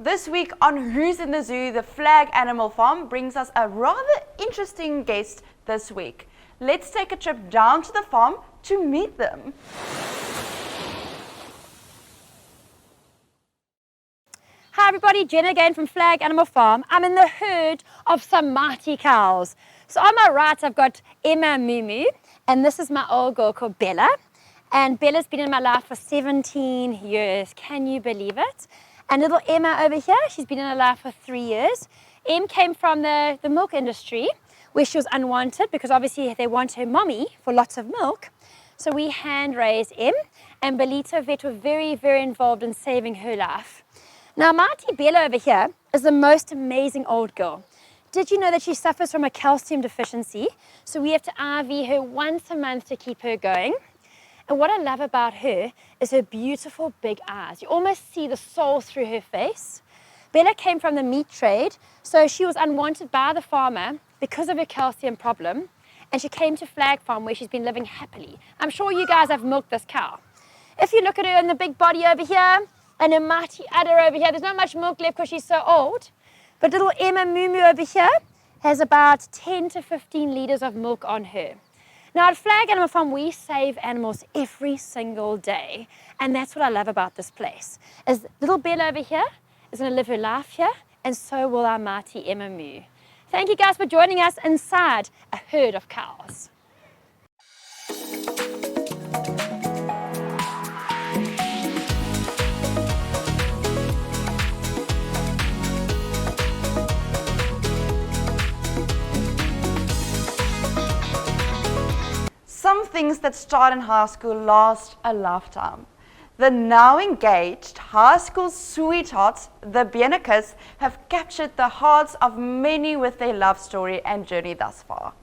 This week on Who's in the Zoo, the Flag Animal Farm brings us a rather interesting guest this week. Let's take a trip down to the farm to meet them. Hi everybody, Jenna again from Flag Animal Farm. I'm in the herd of some mighty cows. So on my right I've got Emma and Mumu, and this is my old girl called Bella. And Bella's been in my life for 17 years, can you believe it? And little Emma over here, she's been in my life for 3 years. Em came from the milk industry where she was unwanted because obviously they want her mommy for lots of milk. So we hand raised Em, and Ballito vet were very, very involved in saving her life. Now, mighty Bella over here is the most amazing old girl. Did you know that she suffers from a calcium deficiency? So we have to IV her once a month to keep her going. And what I love about her is her beautiful big eyes. You almost see the soul through her face. Bella came from the meat trade, so she was unwanted by the farmer because of her calcium problem. And she came to Flag Farm where she's been living happily. I'm sure you guys have milked this cow. If you look at her in the big body over here, and her mighty udder over here, there's not much milk left because she's so old. But little Emma Mumu over here has about 10 to 15 litres of milk on her. Now at Flag Animal Farm, we save animals every single day. And that's what I love about this place. Is little Bella over here is going to live her life here, and so will our mighty Emma Moo. Thank you guys for joining us inside a herd of cows. Some things that start in high school last a lifetime. The now engaged high school sweethearts, the Benekes, have captured the hearts of many with their love story and journey thus far.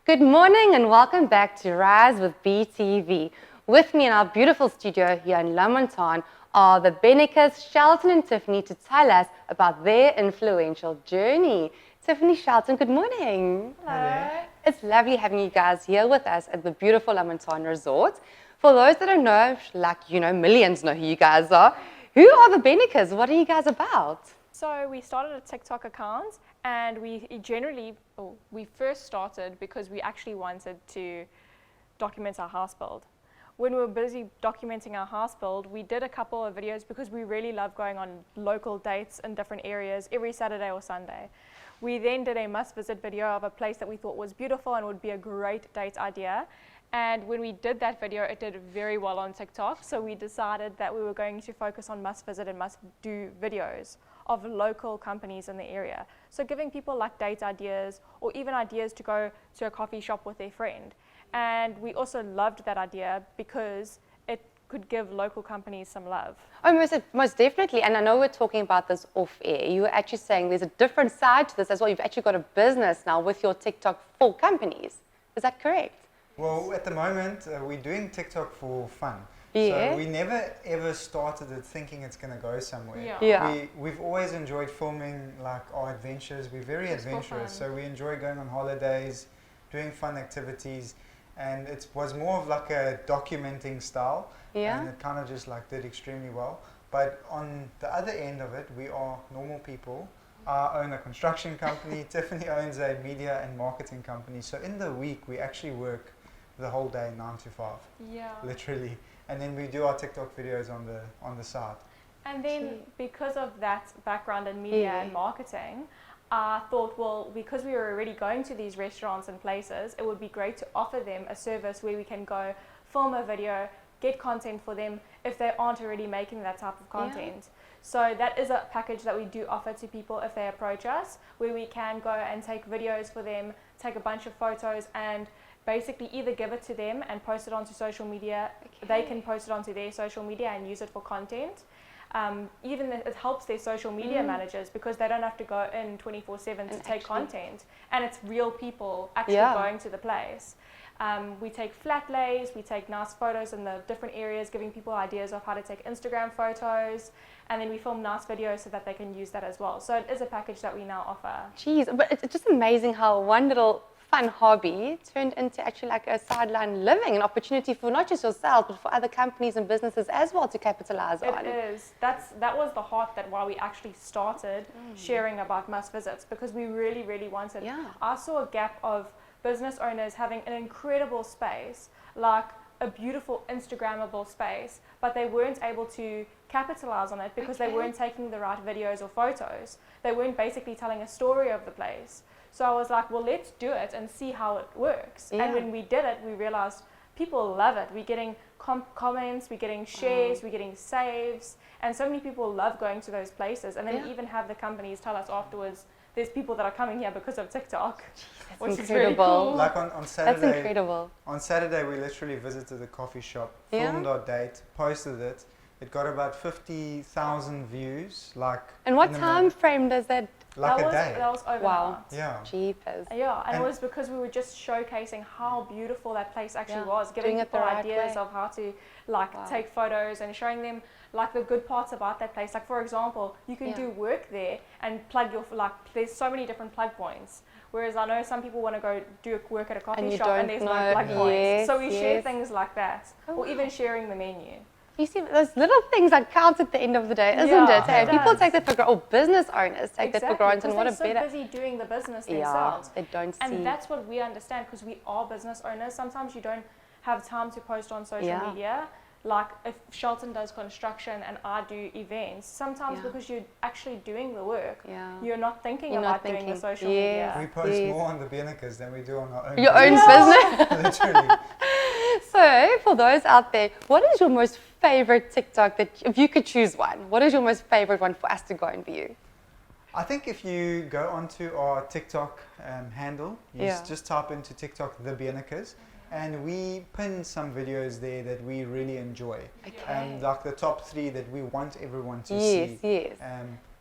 Good morning and welcome back to Rise with BTV. With me in our beautiful studio here in Lamontan are the Benekes, Shelton and Tiffany, to tell us about their influential journey. Tiffany, Shelton, good morning. Hello. It's lovely having you guys here with us at the beautiful Lamontan Resort. For those that don't know, like you know, millions know who you guys are. Who are the Benekes? What are you guys about? So we started a TikTok account, and we first started because we actually wanted to document our house build. When we were busy documenting our house build, we did a couple of videos because we really love going on local dates in different areas every Saturday or Sunday. We then did a must-visit video of a place that we thought was beautiful and would be a great date idea. And when we did that video, it did very well on TikTok. So we decided that we were going to focus on must-visit and must-do videos of local companies in the area. So giving people like date ideas or even ideas to go to a coffee shop with their friend. And we also loved that idea because it could give local companies some love. Oh, most definitely. And I know we're talking about this off air. You were actually saying there's a different side to this as well. You've actually got a business now with your TikTok for companies. Is that correct? Well, at the moment, we're doing TikTok for fun. Yeah. So we never ever started it thinking it's going to go somewhere. Yeah. We've always enjoyed filming like our adventures. We're very adventurous. So we enjoy going on holidays, doing fun activities. And it was more of like a documenting style. Yeah. And it kind of just like did extremely well. But on the other end of it, we are normal people. I own a construction company. Tiffany owns a media and marketing company. So in the week, we actually work the whole day, 9 to 5. Yeah. Literally. And then we do our TikTok videos on the side. And then because of that background in media and marketing, I thought, well, because we were already going to these restaurants and places, it would be great to offer them a service where we can go film a video, get content for them if they aren't already making that type of content. Yeah. So that is a package that we do offer to people if they approach us, where we can go and take videos for them, take a bunch of photos, and basically either give it to them and post it onto social media. Okay. They can post it onto their social media and use it for content. Even it helps their social media managers because they don't have to go in 24/7 to take content, and it's real people actually going to the place. We take flat lays, we take nice photos in the different areas, giving people ideas of how to take Instagram photos, and then we film nice videos so that they can use that as well. So it is a package that we now offer. Jeez, but it's just amazing how one little fun hobby turned into actually like a sideline living, an opportunity for not just yourself, but for other companies and businesses as well to capitalize on. It is. That was the heart that why we actually started sharing about must visits, because we really, really wanted. Yeah. I saw a gap of business owners having an incredible space, like a beautiful Instagrammable space, but they weren't able to capitalize on it because they weren't taking the right videos or photos. They weren't basically telling a story of the place. So I was like, well, let's do it and see how it works. Yeah. And when we did it, we realized people love it. We're getting comments, we're getting shares, we're getting saves, and so many people love going to those places. And then we even have the companies tell us afterwards, there's people that are coming here because of TikTok, which is really cool. Like on Saturday. That's incredible. On Saturday, we literally visited a coffee shop, filmed our date, posted it. It got about 50,000 views. And what time frame does that? Like a day. That was overnight. Wow. Yeah. Jeepers. Yeah, and it was because we were just showcasing how beautiful that place actually was, giving Doing it the people right ideas way. of how to take photos and showing them like the good parts about that place. Like for example, you can do work there and plug your there's so many different plug points. Whereas I know some people want to go do work at a coffee shop and there's no plug points. So we share things like that, or even sharing the menu. You see, those little things that count at the end of the day, isn't it? Hey, people take that for granted, or business owners take that for granted. And what a they're better. so busy doing the business themselves. They don't see. And that's what we understand, because we are business owners. Sometimes you don't have time to post on social media. Like if Shelton does construction and I do events, sometimes because you're actually doing the work, you're not thinking about doing the social media. We post more on the Benekes than we do on our own. Your own business. Literally. So, for those out there, what is your most favorite TikTok that, if you could choose one, what is your most favorite one for us to go and view? I think if you go onto our TikTok handle, you just type into TikTok the Benekes, and we pin some videos there that we really enjoy. And like the top 3 that we want everyone to see. Yes.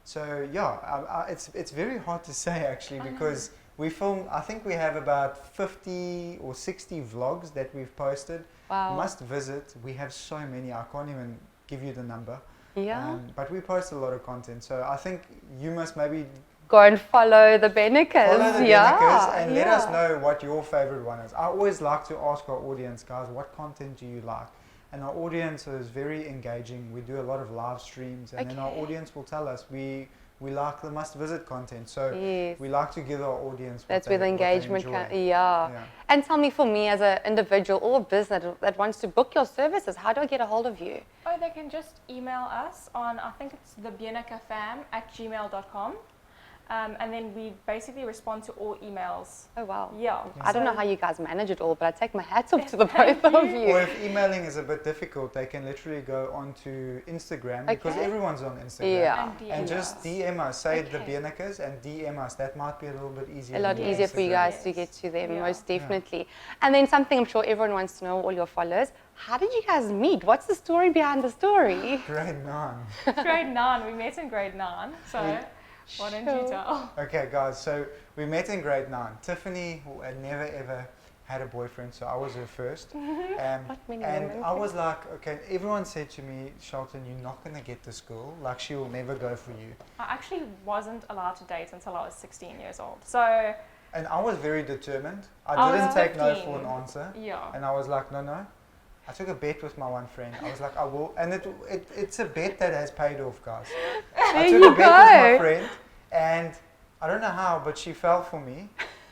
So yeah, it's very hard to say actually, because we film, I think we have about 50 or 60 vlogs that we've posted. Wow. Must visit. We have so many, I can't even give you the number. Yeah. But we post a lot of content. So I think you must maybe go and follow the Benekes. Follow the Benekes and let us know what your favorite one is. I always like to ask our audience, guys, what content do you like? And our audience is very engaging. We do a lot of live streams, and then our audience will tell us we like the must visit content. So we like to give our audience that's where the engagement can. Yeah. And tell me, for me as an individual or a business that wants to book your services, how do I get a hold of you? Oh, they can just email us on, I think it's thebenekefam@gmail.com. And then we basically respond to all emails. Oh, wow. Yeah. I don't know how you guys manage it all, but I take my hats off to the both of you. Or if emailing is a bit difficult, they can literally go onto Instagram, because everyone's on Instagram. And just DM us, say the Benekes, and DM us. That might be a little bit easier. A lot easier for you guys to get to them, most definitely. And then something I'm sure everyone wants to know, all your followers, how did you guys meet? What's the story behind the story? Grade 9. Grade 9. We met in grade 9. So why don't you tell? Okay, guys. So we met in grade 9. Tiffany had never ever had a boyfriend, so I was her first. And I was like, okay, everyone said to me, Shelton, you're not going to get to school. Like, she will never go for you. I actually wasn't allowed to date until I was 16 years old. So. And I was very determined. I didn't take no for an answer. Yeah. And I was like, no. I took a bet with my one friend. I was like, I will. And it's a bet that has paid off, guys. I took a bet with my friend, and I don't know how, but she fell for me.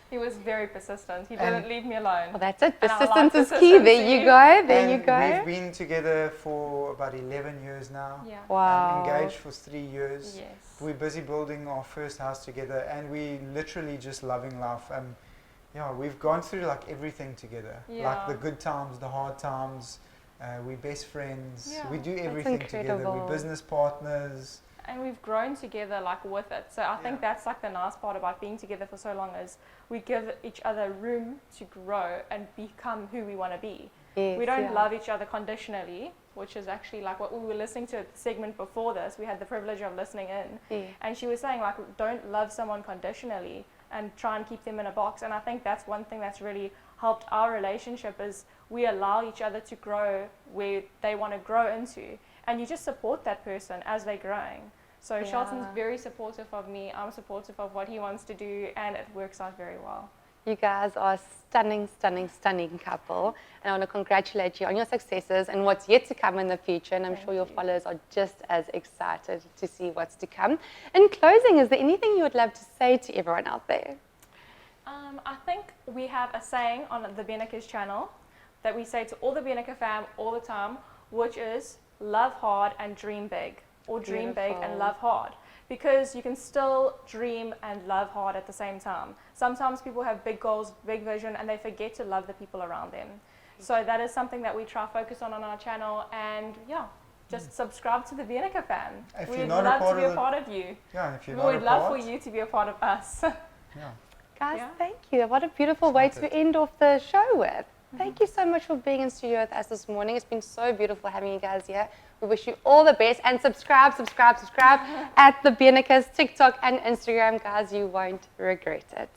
He was very persistent. He didn't leave me alone. Well, that's it. Persistence is key. There you go. There you go. We've been together for about 11 years now. Yeah. Wow. Engaged for 3 years. Yes. We're busy building our first house together, and we literally just loving life. Yeah, we've gone through like everything together. Yeah. Like the good times, the hard times. We're best friends. Yeah. We do everything together. We're business partners. And we've grown together like with it. So I think that's like the nice part about being together for so long, is we give each other room to grow and become who we want to be. Yes, we don't love each other conditionally, which is actually like what we were listening to at the segment before this. We had the privilege of listening in. And she was saying like, don't love someone conditionally and try and keep them in a box. And I think that's one thing that's really helped our relationship, is we allow each other to grow where they want to grow into. And you just support that person as they're growing. So Shelton's very supportive of me. I'm supportive of what he wants to do, and it works out very well. You guys are a stunning, stunning, stunning couple. And I want to congratulate you on your successes and what's yet to come in the future. And I'm sure your followers are just as excited to see what's to come. In closing, is there anything you would love to say to everyone out there? I think we have a saying on the Benekes channel that we say to all the Benekes fam all the time, which is love hard and dream big, or dream big and love hard. Because you can still dream and love hard at the same time. Sometimes people have big goals, big vision, and they forget to love the people around them. So that is something that we try to focus on our channel, and yeah, just subscribe to the Benekes fan. We'd love to be a part of you. Yeah, if you're We not would a love part, for you to be a part of us. yeah. Guys, Yeah. thank you. What a beautiful way to end off the show with. Thank you so much for being in studio with us this morning. It's been so beautiful having you guys here. We wish you all the best, and subscribe at the Benekes TikTok and Instagram, guys. You won't regret it.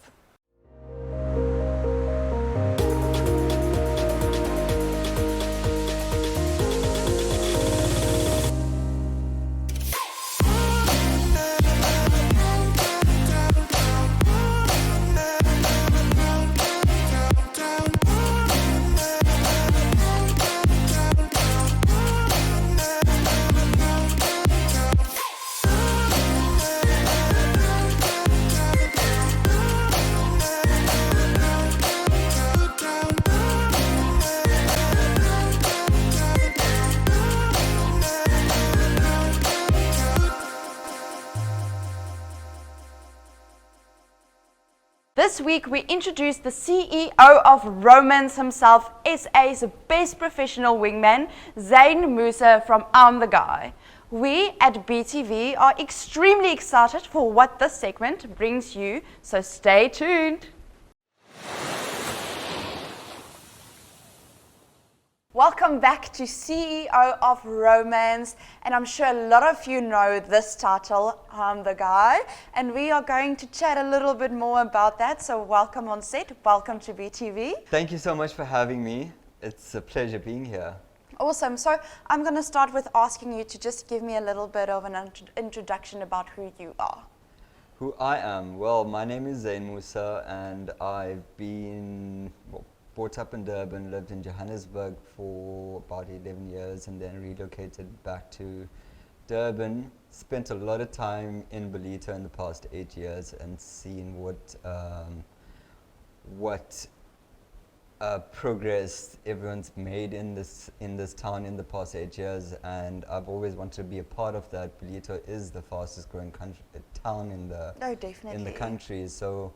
This week, we introduced the CEO of Romance himself, SA's best professional wingman, Zayn Musa from I'm the Guy. We at BTV are extremely excited for what this segment brings you, so stay tuned. Welcome back to CEO of Romance, and I'm sure a lot of you know this title, I'm the Guy, and we are going to chat a little bit more about that, so welcome on set, welcome to BTV. Thank you so much for having me. It's a pleasure being here. Awesome, so I'm going to start with asking you to just give me a little bit of an introduction about who you are. Who I am? Well, my name is Zayn Musa, and I've been brought up in Durban, lived in Johannesburg for about 11 years, and then relocated back to Durban. Spent a lot of time in Ballito in the past 8 years and seen what progress everyone's made in this town in the past 8 years, and I've always wanted to be a part of that. Ballito is the fastest growing town in the country, so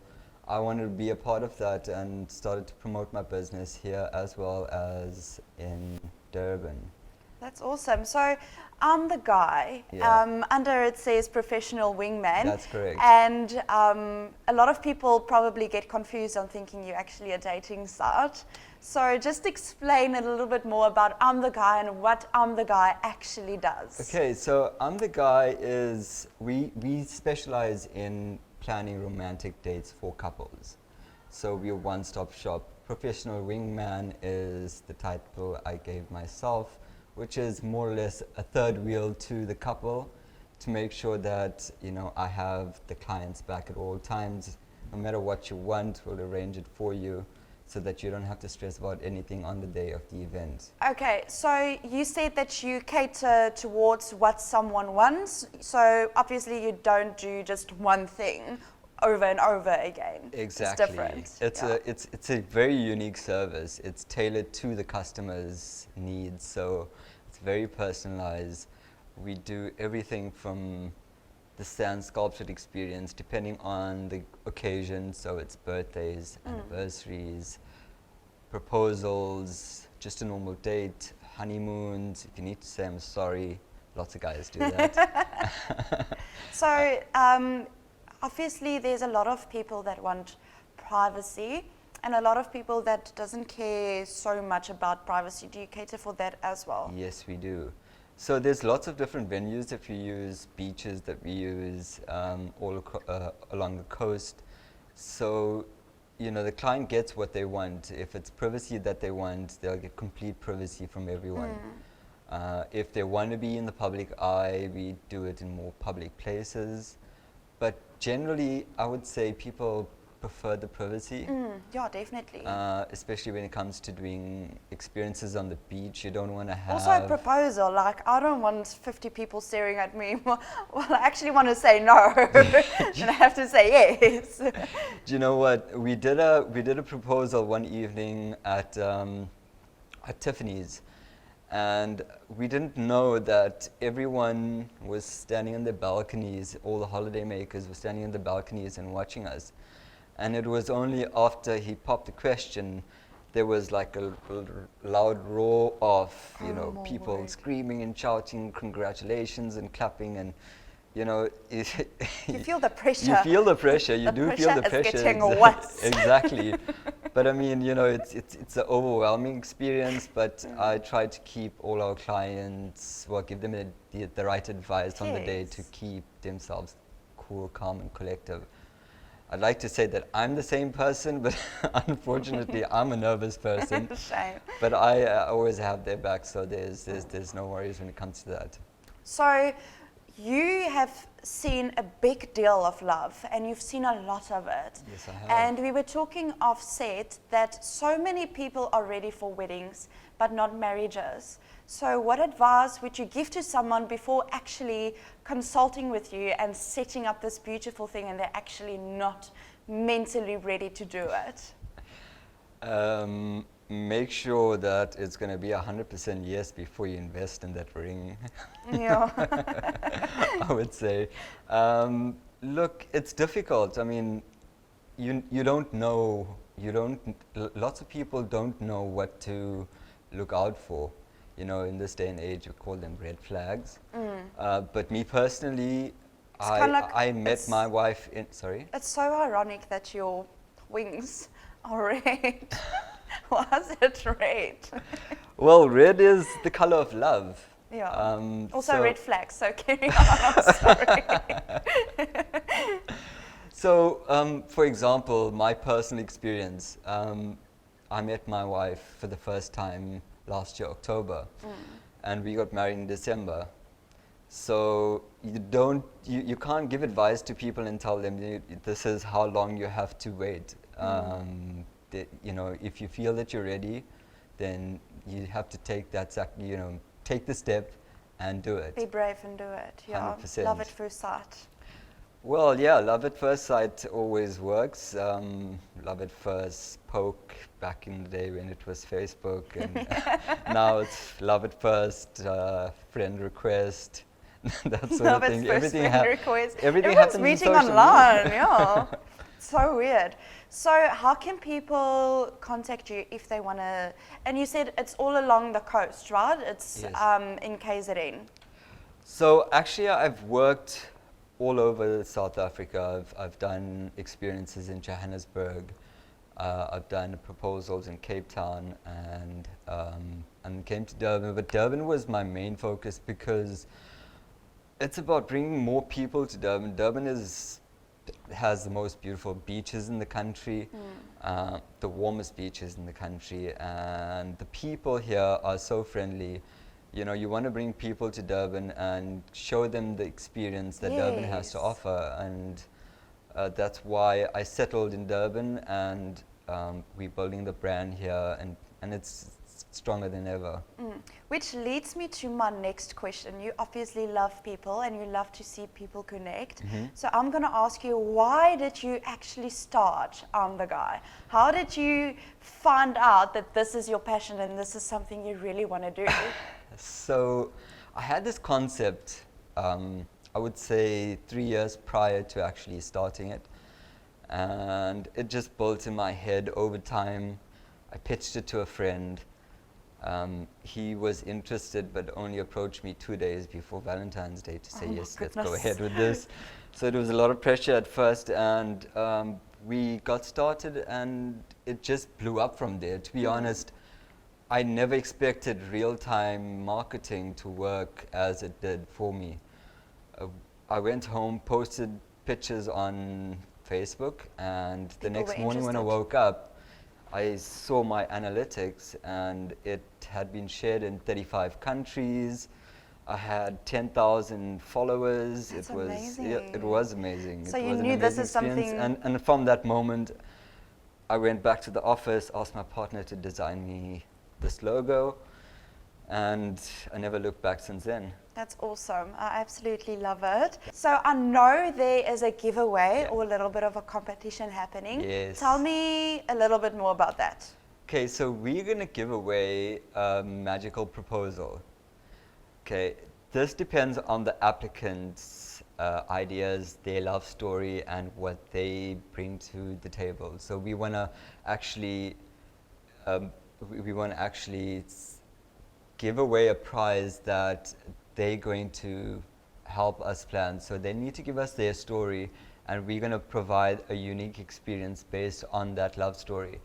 I wanted to be a part of that and started to promote my business here as well as in Durban. That's awesome. So I'm the Guy. Yeah. Under it says professional wingman. That's correct. And a lot of people probably get confused on thinking you're actually a dating site. So just explain a little bit more about I'm the Guy and what I'm the Guy actually does. Okay, so I'm the Guy is, we specialize in planning romantic dates for couples. So we're a one-stop shop. Professional wingman is the title I gave myself, which is more or less a third wheel to the couple to make sure that, you know, I have the client's back at all times. No matter what you want, we'll arrange it for you so that you don't have to stress about anything on the day of the event. Okay, so you said that you cater towards what someone wants. So obviously you don't do just one thing over and over again. Exactly. It's different. It's a very unique service. It's tailored to the customer's needs, so it's very personalized. We do everything from the sand sculptured experience, depending on the occasion. So it's birthdays, anniversaries, proposals, just a normal date, honeymoons. If you need to say I'm sorry, lots of guys do that. So obviously there's a lot of people that want privacy and a lot of people that doesn't care so much about privacy. Do you cater for that as well? Yes, we do. So there's lots of different venues. If you use beaches, that we use along the coast. So, you know, the client gets what they want. If it's privacy that they want, they'll get complete privacy from everyone. If they want to be in the public eye, we do it in more public places. But generally, I would say people prefer the privacy. Yeah, definitely. Especially when it comes to doing experiences on the beach. You don't want to have... Also a proposal, like I don't want 50 people staring at me. Well, I actually want to say no, and I have to say yes. Do you know what? We did a proposal one evening at Tiffany's, and we didn't know that everyone was standing on their balconies. All the holiday makers were standing on the balconies and watching us. And it was only after he popped the question, there was like a loud roar of, people screaming and shouting congratulations and clapping, and you feel the pressure. You feel the pressure. You do feel the pressure. Is getting worse. Exactly. But I mean, it's an overwhelming experience. But I try to keep all our clients, give them the right advice on the day to keep themselves cool, calm, and collective. I'd like to say that I'm the same person, but unfortunately, I'm a nervous person. Shame. But I always have their back, so there's no worries when it comes to that. So, you have seen a big deal of love, and you've seen a lot of it. Yes, I have. And we were talking off set that so many people are ready for weddings, but not marriages. So what advice would you give to someone before actually consulting with you and setting up this beautiful thing, and they're actually not mentally ready to do it? Make sure that it's going to be 100% yes before you invest in that ring. Yeah. I would say. Look, it's difficult. I mean, you don't know. Lots of people don't know what to look out for. In this day and age, we call them red flags. But me personally, I met my wife in. Sorry. It's so ironic that your wings are red. Why is it red? Well, red is the color of love. Yeah. Also red flags, so carry on, I'm sorry. So, for example, my personal experience, I met my wife for the first time last year, October, and we got married in December. So you can't give advice to people and tell them this is how long you have to wait. If you feel that you're ready, then you have to take take the step and do it. Be brave and do it. Yeah. 100%. Love at first sight. Well, yeah, love at first sight always works. Love at first poke back in the day when it was Facebook, and now it's love at first friend request. That sort Love of thing. at first friend request. Everything Everyone's happens meeting on social online. media. Yeah. So weird. So how can people contact you if they want to? And you said it's all along the coast, right? It's Yes. In KZN. So actually, I've worked all over South Africa. I've done experiences in Johannesburg. I've done proposals in Cape Town, and came to Durban. But Durban was my main focus because it's about bringing more people to Durban. Durban has the most beautiful beaches in the country, the warmest beaches in the country, and the people here are so friendly. You want to bring people to Durban and show them the experience that Durban has to offer, and that's why I settled in Durban, and we're building the brand here, and it's stronger than ever. Which leads me to my next question. You obviously love people and you love to see people connect. So I'm going to ask you, why did you actually start On The Guy? How did you find out that this is your passion and this is something you really want to do? So I had this concept, I would say 3 years prior to actually starting it. And it just built in my head over time. I pitched it to a friend. He was interested, but only approached me 2 days before Valentine's Day to say, yes, let's go ahead with this. So it was a lot of pressure at first, and we got started, and it just blew up from there. To be honest, I never expected real-time marketing to work as it did for me. I went home, posted pictures on Facebook, and the next morning when I woke up, I saw my analytics, and it had been shared in 35 countries. I had 10,000 followers. That's it was amazing. it was amazing. So it you was an knew this amazing is something- experience. And from that moment, I went back to the office, asked my partner to design me this logo, and I never looked back since then. That's awesome. I absolutely love it. So I know there is a giveaway Yeah. or a little bit of a competition happening. Yes. Tell me a little bit more about that. Okay, so we're going to give away a magical proposal. Okay, this depends on the applicant's ideas, their love story, and what they bring to the table. So we want to actually, give away a prize that they're going to help us plan. So they need to give us their story, and we're going to provide a unique experience based on that love story.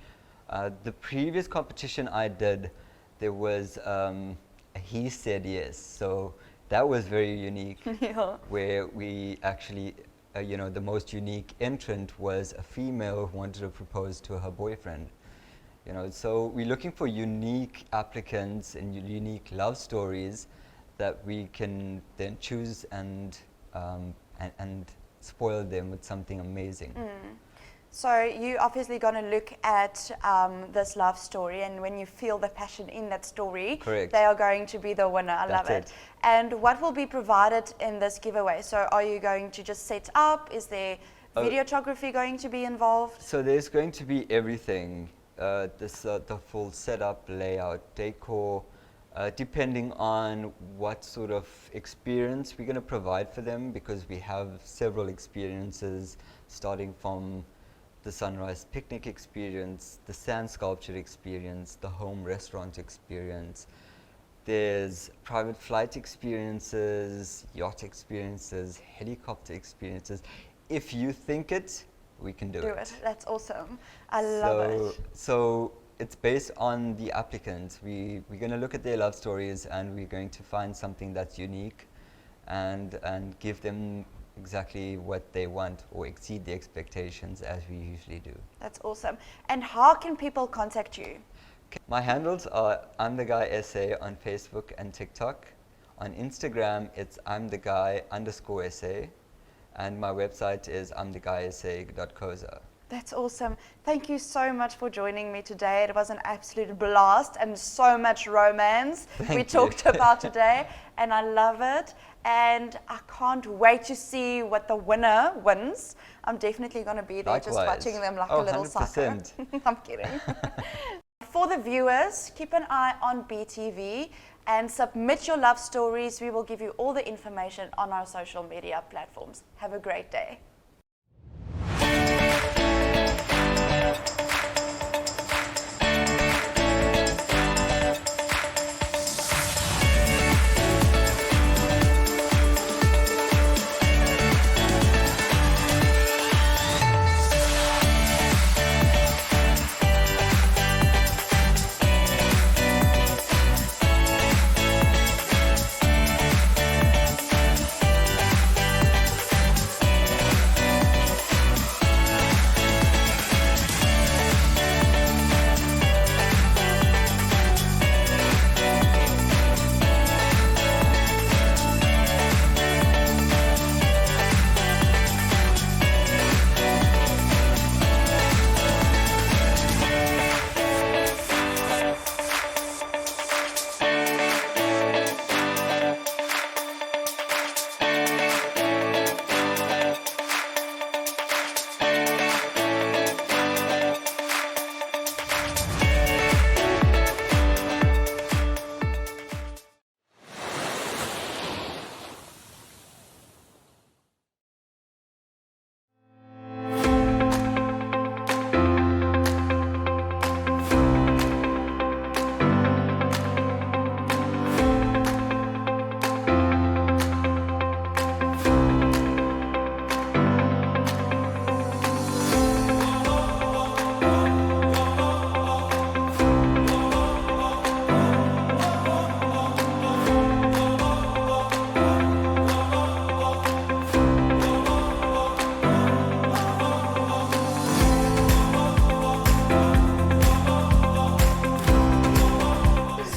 The previous competition I did, there was He Said Yes. So that was very unique, Yeah. where we actually, the most unique entrant was a female who wanted to propose to her boyfriend. So we're looking for unique applicants and unique love stories that we can then choose and spoil them with something amazing. So you obviously going to look at this love story, and when you feel the passion in that story, Correct. they are going to be the winner. I love That's it. it. And what will be provided in this giveaway? So are you going to just set up? Is there videography going to be involved? So there's going to be everything, the full setup, layout, decor, depending on what sort of experience we're going to provide for them, because we have several experiences, starting from the sunrise picnic experience, the sand sculpture experience, the home restaurant experience. There's private flight experiences, yacht experiences, helicopter experiences. If you think it, we can do it. That's awesome. I love it. So it's based on the applicants. We're going to look at their love stories, and we're going to find something that's unique and give them exactly what they want, or exceed the expectations, as we usually do. That's awesome. And how can people contact you? My handles are I'm the Guy SA on Facebook and TikTok. On Instagram, it's I'm the Guy_SA, and my website is imtheguy.sa.coza. That's awesome. Thank you so much for joining me today. It was an absolute blast and so much romance we talked about today, and I love it. And I can't wait to see what the winner wins. I'm definitely going to be there. Likewise. Just watching them like a little 100%. psycho. I'm kidding. For the viewers, keep an eye on BTV and submit your love stories. We will give you all the information on our social media platforms. Have a great day.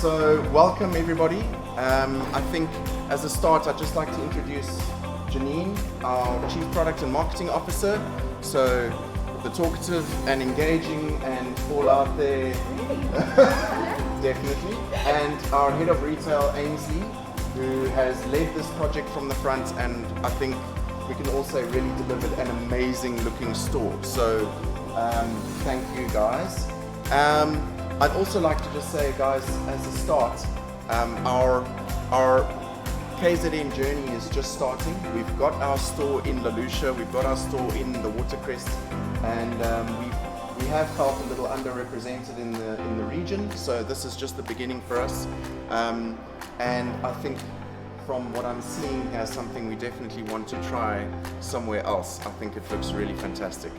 So welcome everybody. I think as a start, I'd just like to introduce Janine, our Chief Product and Marketing Officer. So the talkative and engaging and all out there, definitely. And our Head of Retail, Ainsley, who has led this project from the front, and I think we can also really delivered an amazing looking store. So thank you guys. I'd also like to just say, guys, as a start, our KZN journey is just starting. We've got our store in La Lucia, we've got our store in the Watercrest, and we have felt a little underrepresented in the region. So this is just the beginning for us, and I think from what I'm seeing here, something we definitely want to try somewhere else. I think it looks really fantastic.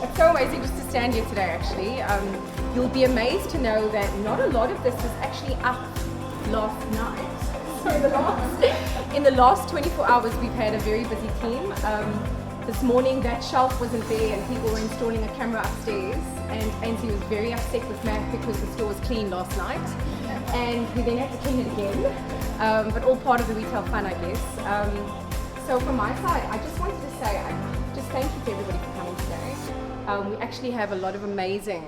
It's so amazing just to stand here today, actually. You'll be amazed to know that not a lot of this was actually up last night. So in the last 24 hours, we've had a very busy team. This morning, that shelf wasn't there and people were installing a camera upstairs, and Ainsley was very upset with Matt because the store was clean last night. And we then had to clean it again, but all part of the retail fun, I guess. So from my side, I just wanted to say, just thank you to everybody for coming today. We actually have a lot of amazing,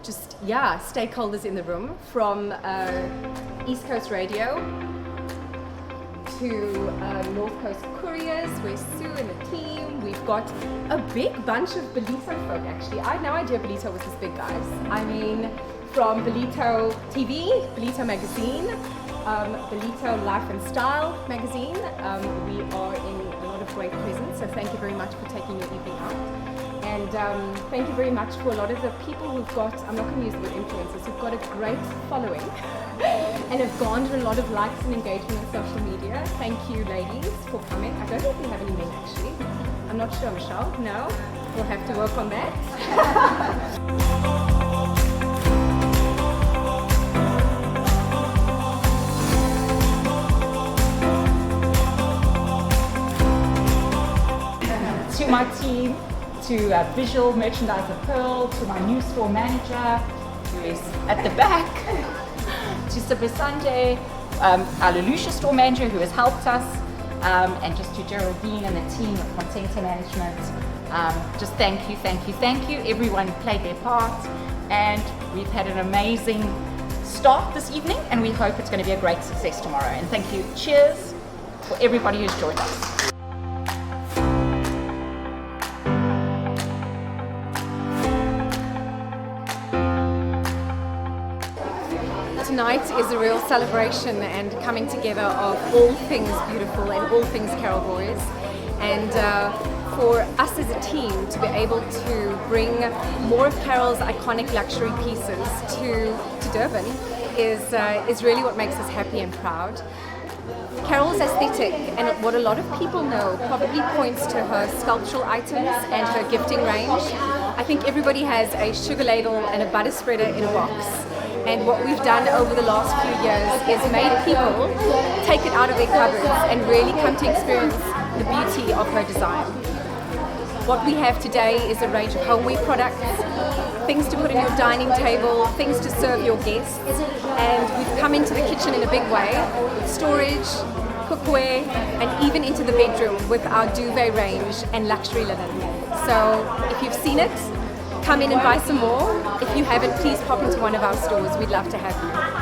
stakeholders in the room, from East Coast Radio to North Coast Couriers, where Sue and the team. We've got a big bunch of Ballito folk, actually. I had no idea Ballito was this big, guys. I mean, from Ballito TV, Ballito Magazine, Ballito Life and Style Magazine. We are in a lot of great presence, so thank you very much for taking your evening out. And thank you very much for a lot of the people who've got, I'm not going to use the word influencers, who've got a great following and have garnered a lot of likes and engagement on social media. Thank you, ladies, for coming. I don't think we have any men, actually. I'm not sure, Michelle. No? We'll have to work on that. To my team, to visual merchandiser Pearl, to my new store manager who is at the back, to Super Sanjay, our Lelusha store manager who has helped us, and just to Geraldine and the team of content management. Just thank you. Everyone played their part, and we've had an amazing start this evening, and we hope it's going to be a great success tomorrow. And thank you. Cheers for everybody who's joined us. Tonight is a real celebration and coming together of all things beautiful and all things Carrol boys. And for us as a team to be able to bring more of Carrol's iconic luxury pieces to Durban is really what makes us happy and proud. Carrol's aesthetic, and what a lot of people know, probably points to her sculptural items and her gifting range. I think everybody has a sugar ladle and a butter spreader in a box. And what we've done over the last few years is made people take it out of their cupboards and really come to experience the beauty of her design. What we have today is a range of homeware products, things to put on your dining table, things to serve your guests. And we've come into the kitchen in a big way, with storage, cookware, and even into the bedroom with our duvet range and luxury linen. So if you've seen it, come in and buy some more. If you haven't, please pop into one of our stores. We'd love to have you.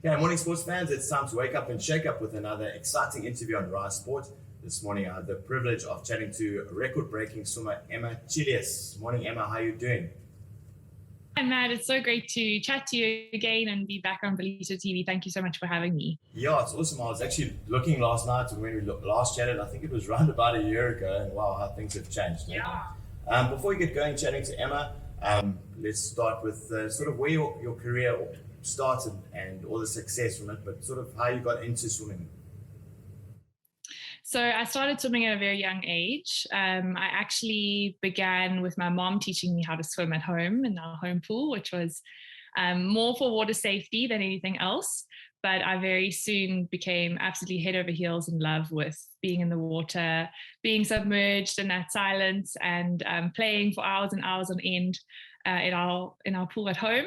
Okay, morning sports fans. It's time to wake up and shake up with another exciting interview on Rise Sport. This morning I had the privilege of chatting to record-breaking swimmer Emma Chelius. Morning Emma, how are you doing? Hi Matt, it's so great to chat to you again and be back on Ballito TV. Thank you so much for having me. Yeah, it's awesome. I was actually looking last night when we last chatted. I think it was around about a year ago, and wow, how things have changed. Yeah. Before we get going chatting to Emma, let's start with sort of where your career started and all the success from it, but sort of how you got into swimming. So I started swimming at a very young age. I actually began with my mom teaching me how to swim at home in our home pool, which was more for water safety than anything else. But I very soon became absolutely head over heels in love with being in the water, being submerged in that silence, and playing for hours and hours on end in our pool at home.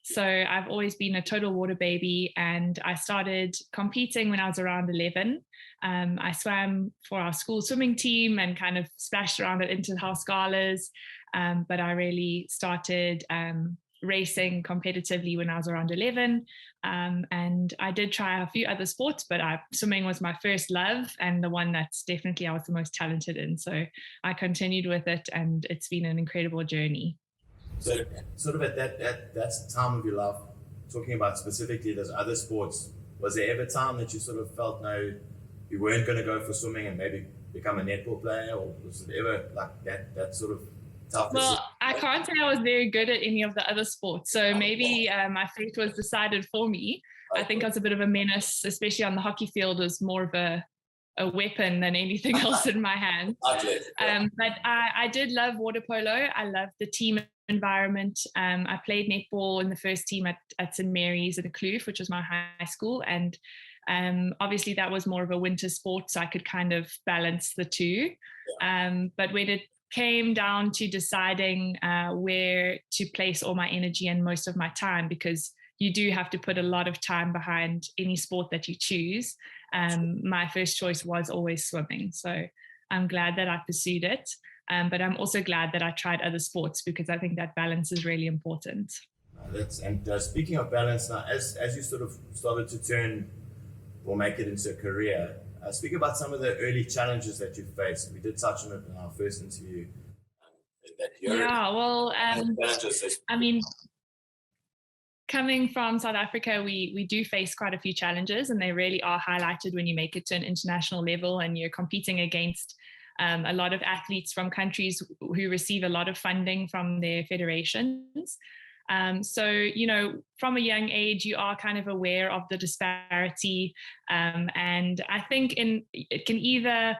So I've always been a total water baby, and I started competing when I was around 11. I swam for our school swimming team and kind of splashed around at inter-house galas, but I really started racing competitively when I was around 11. And I did try a few other sports, but swimming was my first love and the one that's definitely I was the most talented in. So I continued with it, and it's been an incredible journey. So sort of at that time of your life, talking about specifically those other sports, was there ever a time that you sort of felt no, you weren't going to go for swimming and maybe become a netball player, or was it ever like that sort of tough decision? Well, I can't say I was very good at any of the other sports, so maybe my fate was decided for me. I think I was a bit of a menace, especially on the hockey field, was more of a weapon than anything else in my hands. But I did love water polo. I loved the team environment. I played netball in the first team at St. Mary's in Kloof, which was my high school. And obviously that was more of a winter sport, so I could kind of balance the two. But when it came down to deciding where to place all my energy and most of my time, because you do have to put a lot of time behind any sport that you choose, my first choice was always swimming. So I'm glad that I pursued it. But I'm also glad that I tried other sports, because I think that balance is really important. Speaking of balance, now as you sort of started to turn or make it into a career, speak about some of the early challenges that you faced. We did touch on it in our first interview. Yeah, well, I mean, coming from South Africa, we do face quite a few challenges, and they really are highlighted when you make it to an international level and you're competing against a lot of athletes from countries who receive a lot of funding from their federations. So, you know, from a young age, you are kind of aware of the disparity. And I think it can either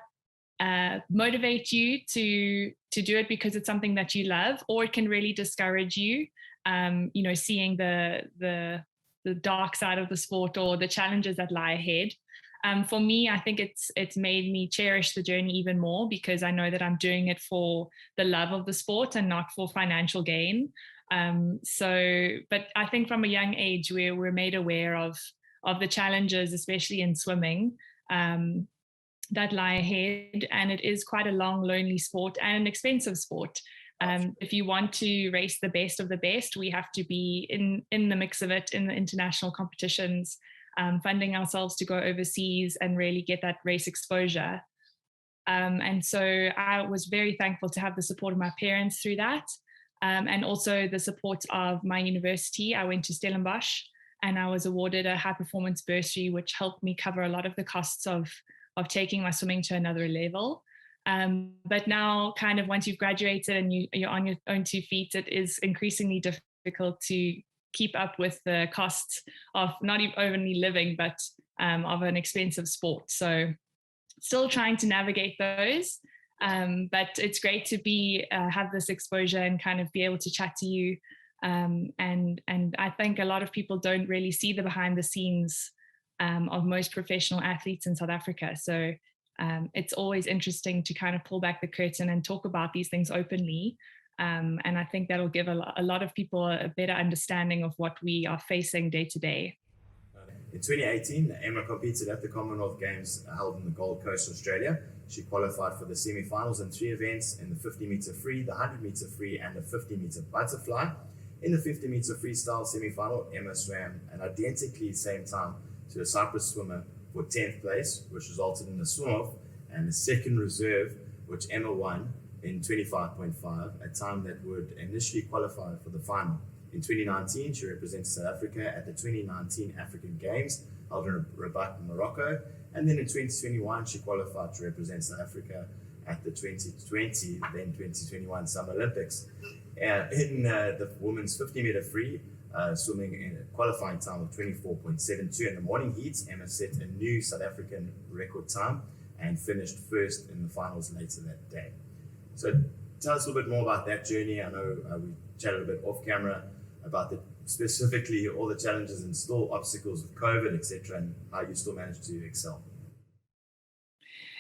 motivate you to do it because it's something that you love, or it can really discourage you, you know, seeing the dark side of the sport or the challenges that lie ahead. For me, I think it's made me cherish the journey even more, because I know that I'm doing it for the love of the sport and not for financial gain. But I think from a young age, we're made aware of the challenges, especially in swimming, that lie ahead. And it is quite a long, lonely sport and an expensive sport. If you want to race the best of the best, we have to be in the mix of it, in the international competitions, funding ourselves to go overseas and really get that race exposure. And so I was very thankful to have the support of my parents through that, and also the support of my university. I went to Stellenbosch and I was awarded a high performance bursary, which helped me cover a lot of the costs of taking my swimming to another level. But now, kind of once you've graduated and you're on your own 2 feet, it is increasingly difficult to keep up with the costs of not even only living, but of an expensive sport. So still trying to navigate those. But it's great to have this exposure and kind of be able to chat to you. And I think a lot of people don't really see the behind the scenes of most professional athletes in South Africa. So it's always interesting to kind of pull back the curtain and talk about these things openly. And I think that'll give a lot of people a better understanding of what we are facing day to day. In 2018, Emma competed at the Commonwealth Games held in the Gold Coast, Australia. She qualified for the semi-finals in 3 events in the 50-meter free, the 100-meter free, and the 50-meter butterfly. In the 50 meter freestyle semi-final, Emma swam an identically same time to a Cyprus swimmer for 10th place, which resulted in a swim-off and a second reserve, which Emma won in 25.5, a time that would initially qualify for the final. In 2019, she represented South Africa at the 2019 African Games, held in Rabat, Morocco, and then in 2021, she qualified to represent South Africa at the 2020, then 2021 Summer Olympics. In the women's 50 meter free, swimming in a qualifying time of 24.72 in the morning heats, Emma set a new South African record time and finished first in the finals later that day. So tell us a little bit more about that journey. I know we chatted a bit off camera about specifically all the challenges and still obstacles with COVID, etc., and how you still managed to excel.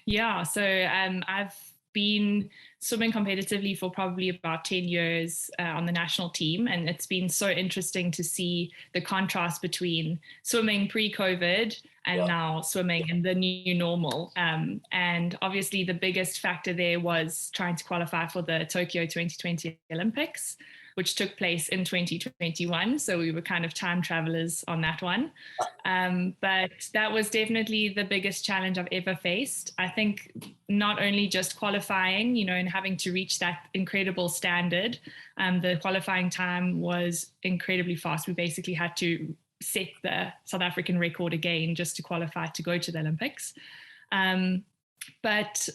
Yeah, so I've been swimming competitively for probably about 10 years on the national team, and it's been so interesting to see the contrast between swimming pre-COVID and now swimming in the new normal. And obviously the biggest factor there was trying to qualify for the Tokyo 2020 Olympics, which took place in 2021. So we were kind of time travelers on that one. But that was definitely the biggest challenge I've ever faced. I think not only just qualifying, and having to reach that incredible standard, the qualifying time was incredibly fast. We basically had to set the South African record again just to qualify to go to the Olympics. But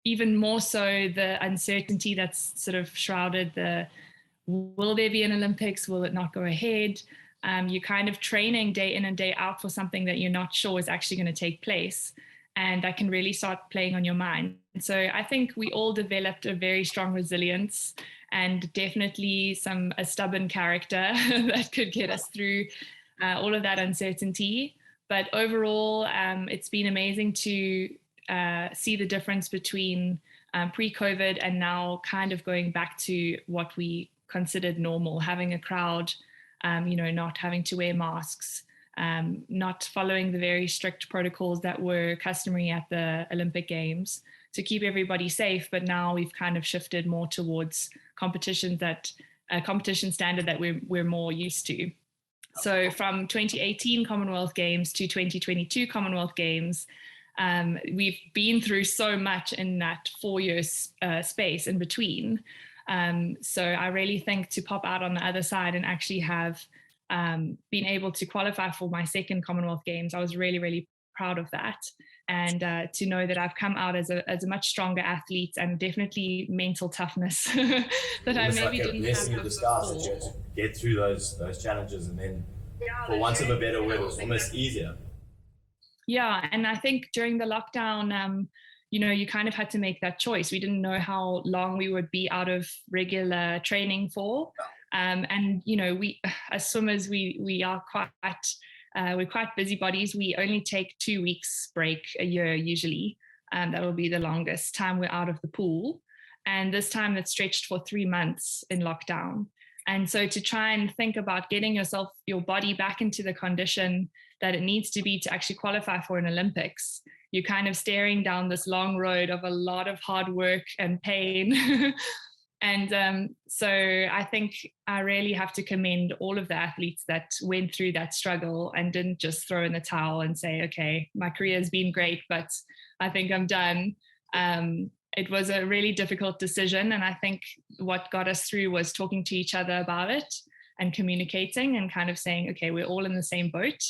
even more so, the uncertainty that's sort of shrouded will there be an Olympics? Will it not go ahead? You're kind of training day in and day out for something that you're not sure is actually going to take place. And that can really start playing on your mind. So I think we all developed a very strong resilience and definitely a stubborn character that could get us through all of that uncertainty. But overall, it's been amazing to see the difference between pre-COVID and now kind of going back to what we considered normal, having a crowd, not having to wear masks, not following the very strict protocols that were customary at the Olympic Games to keep everybody safe. But now we've kind of shifted more towards competition standard that we're more used to. So from 2018 Commonwealth Games to 2022 Commonwealth Games, we've been through so much in that 4-year space in between. So I really think to pop out on the other side and actually have been able to qualify for my second Commonwealth Games, I was really, really proud of that. And to know that I've come out as a much stronger athlete and definitely mental toughness that I maybe didn't have before. That you had to get through those challenges, and then for want of a better word, it was almost easier. Yeah, and I think during the lockdown, you kind of had to make that choice. We didn't know how long we would be out of regular training for. And, we as swimmers, we are we're quite busybodies. We only take 2 weeks break a year usually. That will be the longest time we're out of the pool. And this time it stretched for 3 months in lockdown. And so to try and think about getting your body back into the condition that it needs to be to actually qualify for an Olympics, you're kind of staring down this long road of a lot of hard work and pain. And so I think I really have to commend all of the athletes that went through that struggle and didn't just throw in the towel and say, okay, my career has been great, but I think I'm done. It was a really difficult decision. And I think what got us through was talking to each other about it and communicating and kind of saying, okay, we're all in the same boat.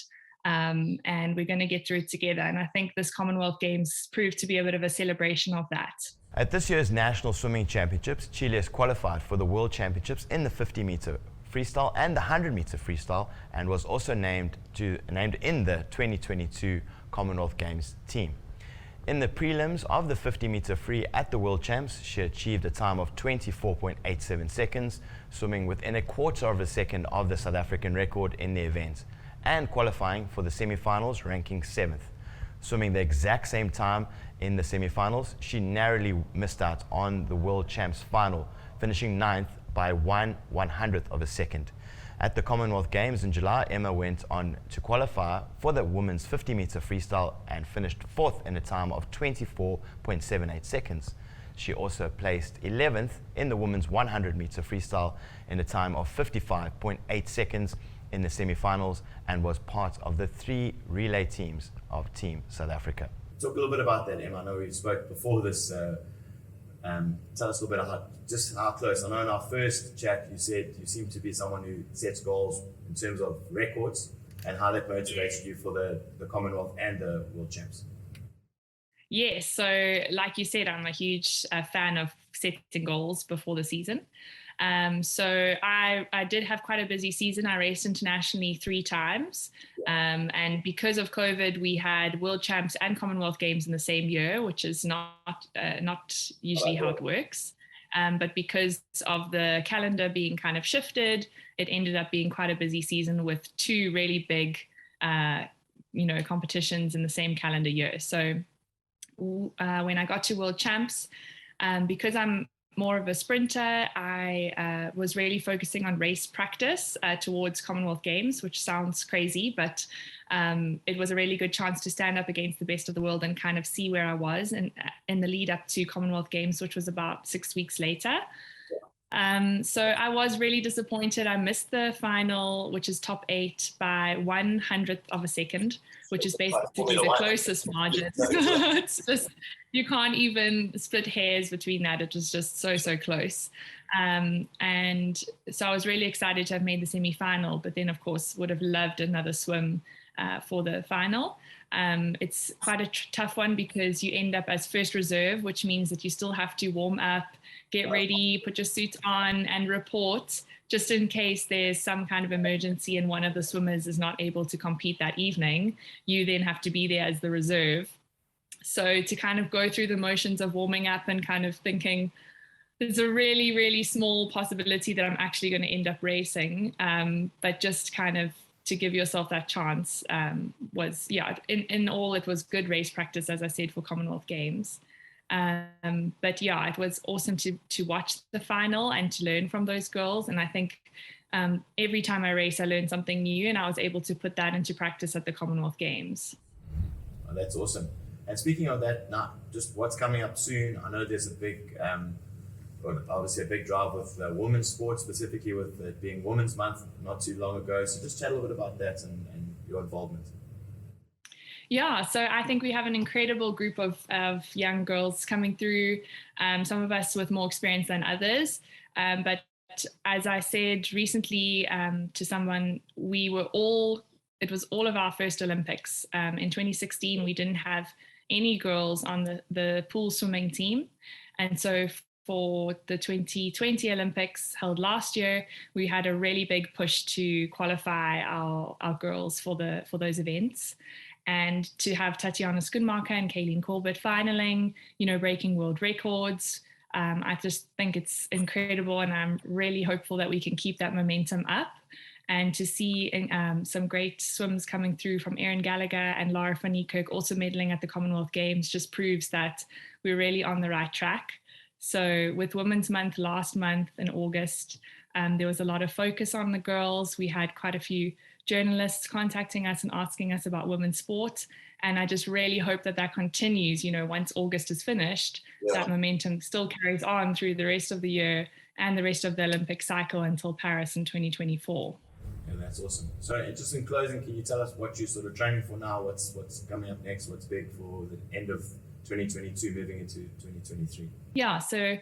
And we're going to get through it together. And I think this Commonwealth Games proved to be a bit of a celebration of that. At this year's National Swimming Championships, Chelius qualified for the World Championships in the 50-meter freestyle and the 100-meter freestyle, and was also named in the 2022 Commonwealth Games team. In the prelims of the 50-meter free at the World Champs, she achieved a time of 24.87 seconds, swimming within a quarter of a second of the South African record in the event, and qualifying for the semi-finals, ranking 7th. Swimming the exact same time in the semi-finals, she narrowly missed out on the World Champs final, finishing 9th by 1/100th of a second. At the Commonwealth Games in July, Emma went on to qualify for the women's 50-meter freestyle and finished 4th in a time of 24.78 seconds. She also placed 11th in the women's 100-meter freestyle in a time of 55.8 seconds in the semi-finals, and was part of the 3 relay teams of Team South Africa. Talk a little bit about that, Emma. I know we spoke before this. Tell us a little bit about just how close. I know in our first chat you said you seem to be someone who sets goals in terms of records, and how that motivated you for the Commonwealth and the World Champs. Yes, so like you said, I'm a huge fan of setting goals before the season. So I did have quite a busy season. I raced internationally 3 times. And because of COVID, we had World Champs and Commonwealth Games in the same year, which is not usually how it works. But because of the calendar being kind of shifted, it ended up being quite a busy season with 2 really big, competitions in the same calendar year. So when I got to World Champs, because I'm more of a sprinter, I was really focusing on race practice towards Commonwealth Games, which sounds crazy, but it was a really good chance to stand up against the best of the world and kind of see where I was in the lead up to Commonwealth Games, which was about 6 weeks later. So I was really disappointed. I missed the final, which is top 8, by 1/100th of a second, which is basically the closest margin. It's just, you can't even split hairs between that. It was just so close. And so I was really excited to have made the semi-final, but then of course would have loved another swim for the final. It's quite a tough one because you end up as first reserve, which means that you still have to warm up, get ready, put your suit on and report just in case there's some kind of emergency and one of the swimmers is not able to compete that evening. You then have to be there as the reserve. So to kind of go through the motions of warming up and kind of thinking, there's a really, really small possibility that I'm actually going to end up racing, but just kind of to give yourself that chance was, in all, it was good race practice, as I said, for Commonwealth Games. But yeah, it was awesome to watch the final and to learn from those girls. And I think every time I race, I learned something new, and I was able to put that into practice at the Commonwealth Games. Oh, that's awesome. And speaking of that, now just what's coming up soon, I know there's a big, obviously a big drive with women's sports, specifically with it being Women's Month not too long ago. So just chat a little bit about that and your involvement. Yeah, so I think we have an incredible group of young girls coming through, some of us with more experience than others. But as I said recently to someone, it was all of our first Olympics. In 2016, we didn't have any girls on the pool swimming team. And so for the 2020 Olympics held last year, we had a really big push to qualify our girls for those events. And to have Tatiana Schoonmaker and Kayleen Corbett finaling, breaking world records. I just think it's incredible, and I'm really hopeful that we can keep that momentum up. And to see some great swims coming through from Erin Gallagher and Lara van Niekerk also medaling at the Commonwealth Games just proves that we're really on the right track. So with Women's Month last month in August, there was a lot of focus on the girls. We had quite a few journalists contacting us and asking us about women's sport. And I just really hope that continues. Once August is finished, that momentum still carries on through the rest of the year and the rest of the Olympic cycle until Paris in 2024. Yeah, that's awesome. So just in closing, can you tell us what you're sort of training for now? What's coming up next? What's big for the end of 2022 moving into 2023? Yeah, so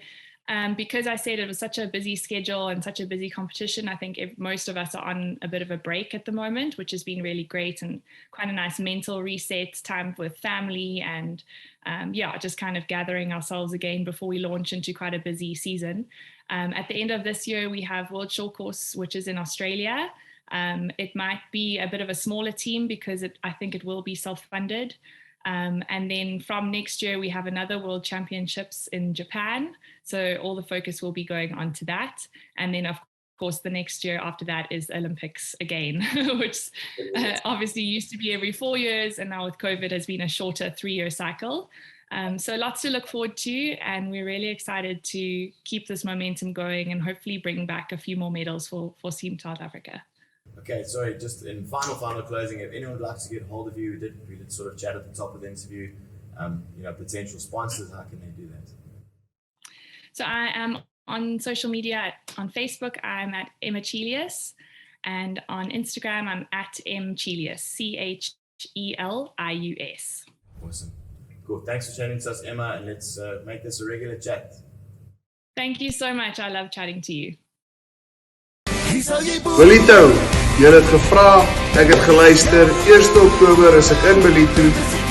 because I said it was such a busy schedule and such a busy competition, I think most of us are on a bit of a break at the moment, which has been really great and quite a nice mental reset, time with family and just kind of gathering ourselves again before we launch into quite a busy season. At the end of this year, we have World Short Course, which is in Australia. It might be a bit of a smaller team because I think it will be self-funded. And then from next year, we have another World Championships in Japan. So all the focus will be going on to that. And then, of course, the next year after that is Olympics again, which obviously used to be every 4 years. And now with COVID has been a shorter 3-year cycle. So lots to look forward to. And we're really excited to keep this momentum going and hopefully bring back a few more medals for Team South Africa. Okay, sorry, just in final closing, if anyone would like to get hold of you, we did sort of chat at the top of the interview, potential sponsors, how can they do that? So I am on social media. On Facebook, I'm at Emma Chelius, and on Instagram, I'm at Chelius, Chelius. Awesome. Cool. Thanks for chatting to us, Emma, and let's make this a regular chat. Thank you so much. I love chatting to you. Ballito, jy het gevra, ek het geluister. 1 Oktober is ek in Ballito.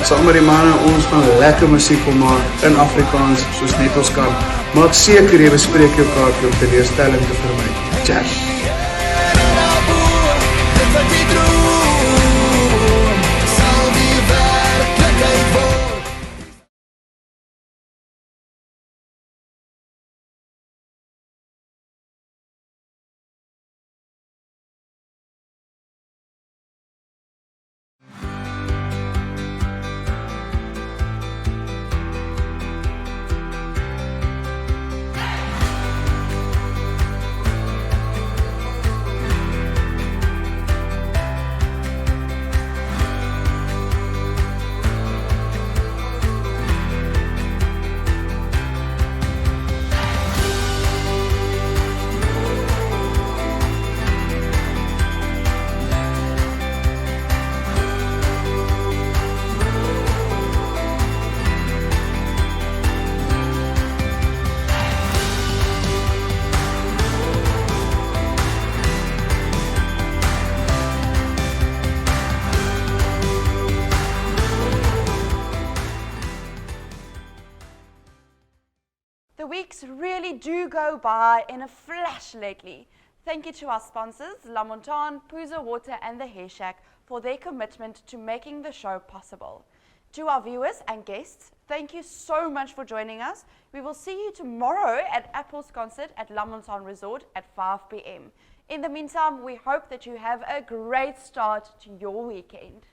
Saam met die manne ons gaan lekker musiek wil maak in Afrikaans soos net ons kan. Maak seker jy bespreek jou kaart om teleurstelling te vermy. Cheers. The weeks really do go by in a flash lately. Thank you to our sponsors, La Montagne, Puzo Water and The Hair Shack for their commitment to making the show possible. To our viewers and guests, thank you so much for joining us. We will see you tomorrow at Apple's concert at La Montagne Resort at 5 p.m. In the meantime, we hope that you have a great start to your weekend.